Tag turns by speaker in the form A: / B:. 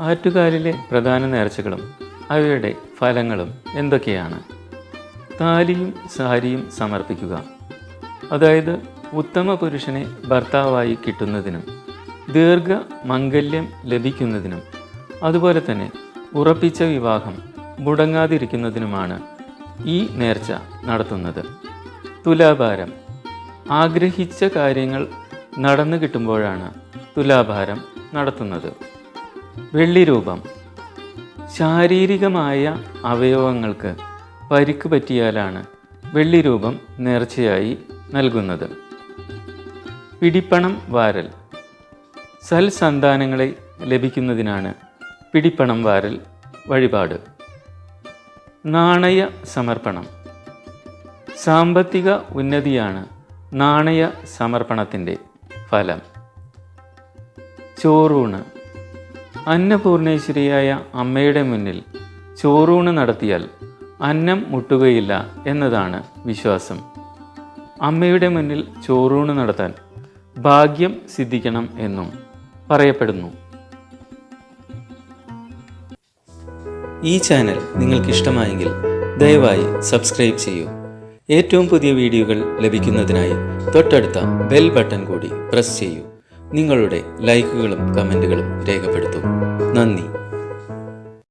A: ആറ്റുകാലിലെ പ്രധാന നേർച്ചകളും അവയുടെ ഫലങ്ങളും എന്തൊക്കെയാണ്? താലിയും സാരിയും സമർപ്പിക്കുക, അതായത് ഉത്തമ പുരുഷനെ ഭർത്താവായി കിട്ടുന്നതിനും ദീർഘ മംഗല്യം ലഭിക്കുന്നതിനും അതുപോലെ തന്നെ ഉറപ്പിച്ച വിവാഹം മുടങ്ങാതിരിക്കുന്നതിനുമാണ് ഈ നേർച്ച നടത്തുന്നത്. തുലാഭാരം, ആഗ്രഹിച്ച കാര്യങ്ങൾ നടന്നു കിട്ടുമ്പോഴാണ് തുലാഭാരം നടത്തുന്നത്. വെള്ളിരൂപം, ശാരീരികമായ അവയവങ്ങൾക്ക് പരിക്ക് പറ്റിയാലാണ് വെള്ളിരൂപം നേർച്ചയായി നൽകുന്നത്. പിടിപ്പണം വാരൽ, സൽസന്താനങ്ങളെ ലഭിക്കുന്നതിനാണ് പിടിപ്പണം വാരൽ വഴിപാട്. നാണയ സമർപ്പണം, സാമ്പത്തിക ഉന്നതിയാണ് നാണയ സമർപ്പണത്തിൻ്റെ ഫലം. ചോറൂണ്, അന്നപൂർണേശ്വരിയായ അമ്മയുടെ മുന്നിൽ ചോറൂണ് നടത്തിയാൽ അന്നം മുട്ടുകയില്ല എന്നതാണ് വിശ്വാസം. അമ്മയുടെ മുന്നിൽ ചോറൂണ് നടത്താൻ ഭാഗ്യം സിദ്ധിക്കണം എന്നും പറയപ്പെടുന്നു. ഈ ചാനൽ നിങ്ങൾക്കിഷ്ടമായെങ്കിൽ ദയവായി സബ്സ്ക്രൈബ് ചെയ്യൂ. ഏറ്റവും പുതിയ വീഡിയോകൾ ലഭിക്കുന്നതിനായി തൊട്ടടുത്ത ബെൽ ബട്ടൺ കൂടി പ്രസ് ചെയ്യൂ. നിങ്ങളുടെ ലൈക്കുകളും കമൻറ്റുകളും രേഖപ്പെടുത്തൂ. നന്ദി.